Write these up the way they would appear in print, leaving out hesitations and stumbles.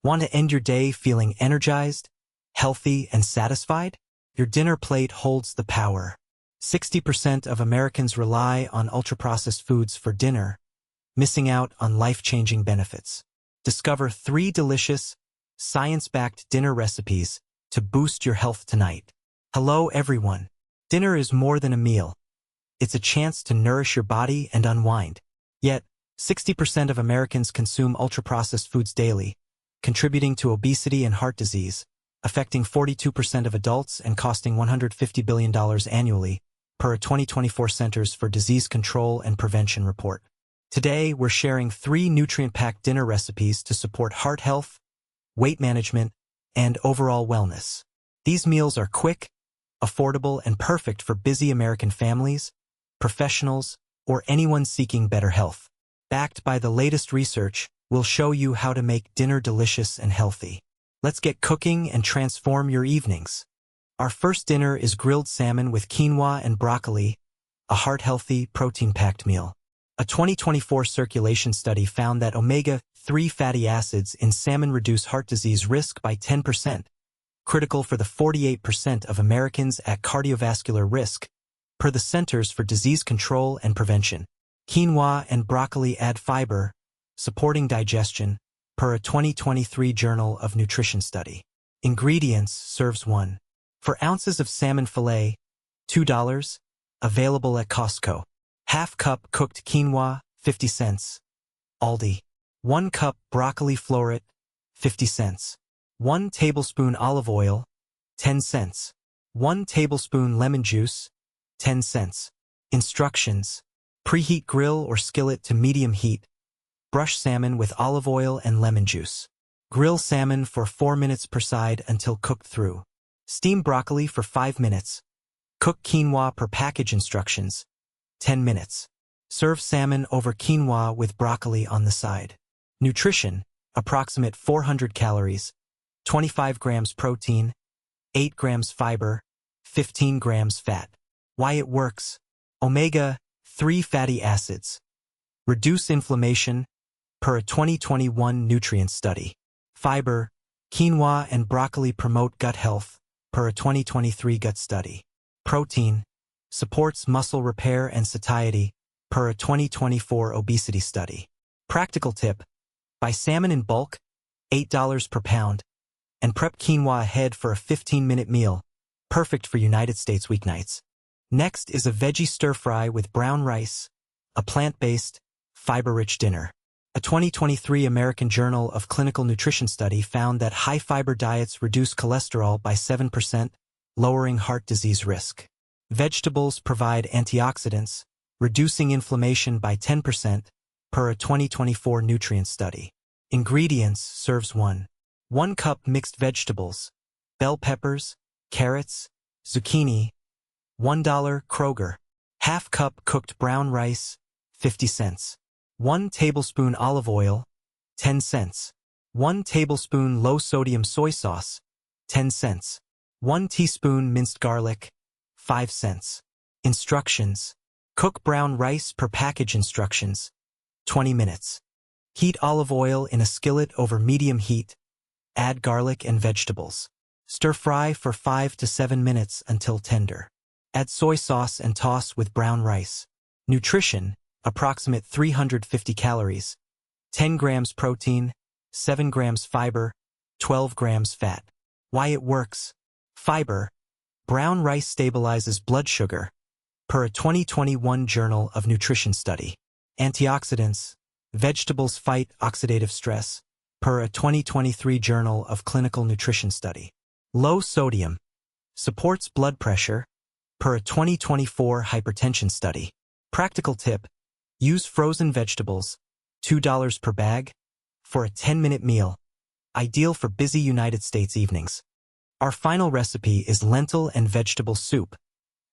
Want to end your day feeling energized, healthy, and satisfied? Your dinner plate holds the power. 60% of Americans rely on ultra-processed foods for dinner, missing out on life-changing benefits. Discover 3 delicious, science-backed dinner recipes to boost your health tonight. Hello, everyone. Dinner is more than a meal. It's a chance to nourish your body and unwind. Yet, 60% of Americans consume ultra-processed foods daily, contributing to obesity and heart disease, affecting 42% of adults and costing $150 billion annually, per a 2024 Centers for Disease Control and Prevention report. Today, we're sharing 3 nutrient-packed dinner recipes to support heart health, weight management, and overall wellness. These meals are quick, affordable, and perfect for busy American families, professionals, or anyone seeking better health. Backed by the latest research, we'll show you how to make dinner delicious and healthy. Let's get cooking and transform your evenings. Our first dinner is grilled salmon with quinoa and broccoli, a heart-healthy, protein-packed meal. A 2024 circulation study found that omega-3 fatty acids in salmon reduce heart disease risk by 10%, critical for the 48% of Americans at cardiovascular risk, per the Centers for Disease Control and Prevention. Quinoa and broccoli add fiber, supporting digestion, per a 2023 Journal of Nutrition study. Ingredients: serves 1. 4 ounces of salmon fillet, $2, available at Costco. Half cup cooked quinoa, 50 cents. Aldi. 1 cup broccoli floret, 50 cents. 1 tablespoon olive oil, 10 cents. 1 tablespoon lemon juice, 10 cents. Instructions: preheat grill or skillet to medium heat. Brush salmon with olive oil and lemon juice. Grill salmon for 4 minutes per side until cooked through. Steam broccoli for 5 minutes. Cook quinoa per package. Instructions: 10 minutes. Serve salmon over quinoa with broccoli on the side. Nutrition: approximate 400 calories, 25 grams protein, 8 grams fiber, 15 grams fat. Why it works: omega-3 fatty acids reduce inflammation, per a 2021 nutrient study. Fiber: quinoa and broccoli promote gut health, per a 2023 gut study. Protein: supports muscle repair and satiety, per a 2024 obesity study. Practical tip: buy salmon in bulk, $8 per pound, and prep quinoa ahead for a 15-minute meal, perfect for United States weeknights. Next is a veggie stir-fry with brown rice, a plant-based, fiber-rich dinner. A 2023 American Journal of Clinical Nutrition study found that high-fiber diets reduce cholesterol by 7%, lowering heart disease risk. Vegetables provide antioxidants, reducing inflammation by 10%, per a 2024 nutrient study. Ingredients: serves 1. 1 cup mixed vegetables, bell peppers, carrots, zucchini, $1 Kroger. Half cup cooked brown rice, 50 cents. 1 tablespoon olive oil, 10 cents. 1 tablespoon low-sodium soy sauce, 10 cents. 1 teaspoon minced garlic, 5 cents. Instructions: cook brown rice per package. Instructions: 20 minutes. Heat olive oil in a skillet over medium heat. Add garlic and vegetables. Stir-fry for 5 to 7 minutes until tender. Add soy sauce and toss with brown rice. Nutrition: approximate 350 calories, 10 grams protein, 7 grams fiber, 12 grams fat. Why it works: fiber: brown rice stabilizes blood sugar, per a 2021 Journal of Nutrition study. Antioxidants: vegetables fight oxidative stress, per a 2023 Journal of Clinical Nutrition study. Low sodium: supports blood pressure, per a 2024 hypertension study. Practical tip: use frozen vegetables, $2 per bag, for a 10-minute meal, ideal for busy United States evenings. Our final recipe is lentil and vegetable soup,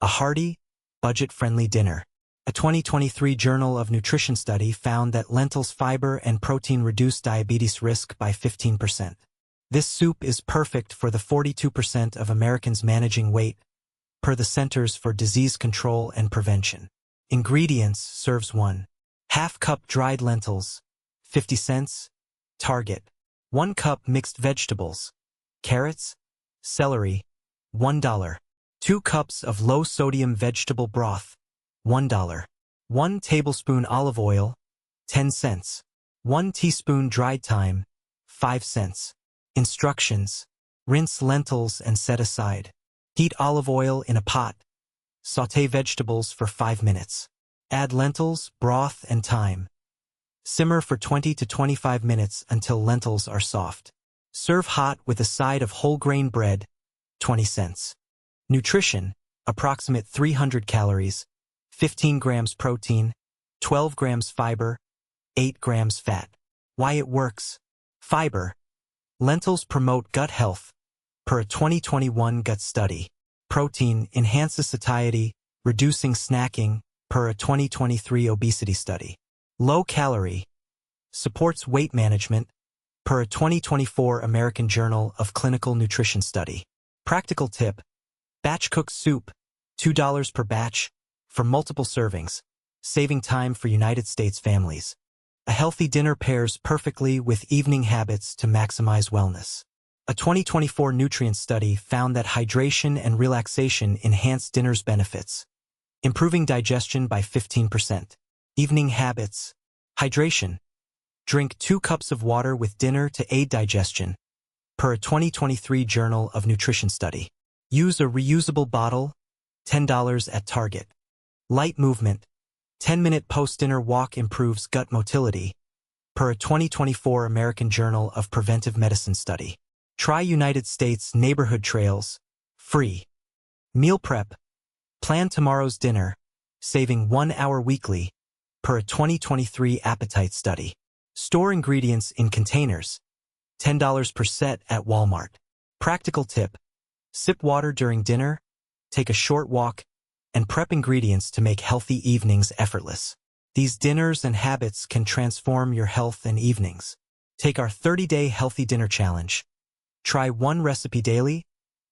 a hearty, budget-friendly dinner. A 2023 Journal of Nutrition study found that lentils' fiber and protein reduce diabetes risk by 15%. This soup is perfect for the 42% of Americans managing weight, per the Centers for Disease Control and Prevention. Ingredients: serves 1. Half cup dried lentils, 50 cents. Target: 1 cup mixed vegetables. Carrots, celery, $1. 2 cups of low-sodium vegetable broth, $1. 1 tablespoon olive oil, 10 cents. 1 teaspoon dried thyme, 5 cents. Instructions. Rinse lentils and set aside. Heat olive oil in a pot. Sauté vegetables for 5 minutes. Add lentils, broth, and thyme. Simmer for 20 to 25 minutes until lentils are soft. Serve hot with a side of whole grain bread, 20 cents. Nutrition, approximate 300 calories, 15 grams protein, 12 grams fiber, 8 grams fat. Why it works. Fiber. Lentils promote gut health, per a 2021 gut study. Protein enhances satiety, reducing snacking, per a 2023 obesity study. Low calorie. Supports weight management, per a 2024 American Journal of Clinical Nutrition study. Practical tip. Batch cook soup, $2 per batch, for multiple servings, saving time for United States families. A healthy dinner pairs perfectly with evening habits to maximize wellness. A 2024 nutrient study found that hydration and relaxation enhance dinner's benefits, improving digestion by 15%. Evening habits. Hydration. Drink 2 cups of water with dinner to aid digestion, per a 2023 Journal of Nutrition study. Use a reusable bottle, $10 at Target. Light movement. 10-minute post-dinner walk improves gut motility, per a 2024 American Journal of Preventive Medicine study. Try United States Neighborhood Trails, free. Meal prep. Plan tomorrow's dinner, saving 1 hour weekly, per a 2023 Appetite study. Store ingredients in containers, $10 per set at Walmart. Practical tip. Sip water during dinner, take a short walk, and prep ingredients to make healthy evenings effortless. These dinners and habits can transform your health and evenings. Take our 30-day Healthy Dinner Challenge. Try 1 recipe daily,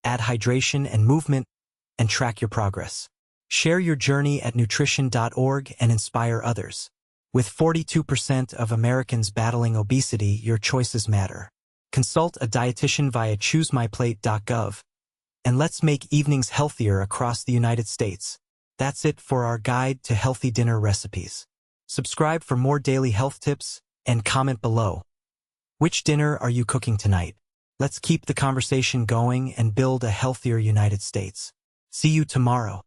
add hydration and movement, and track your progress. Share your journey at nutrition.org and inspire others. With 42% of Americans battling obesity, your choices matter. Consult a dietitian via choosemyplate.gov. And let's make evenings healthier across the United States. That's it for our guide to healthy dinner recipes. Subscribe for more daily health tips and comment below. Which dinner are you cooking tonight? Let's keep the conversation going and build a healthier United States. See you tomorrow.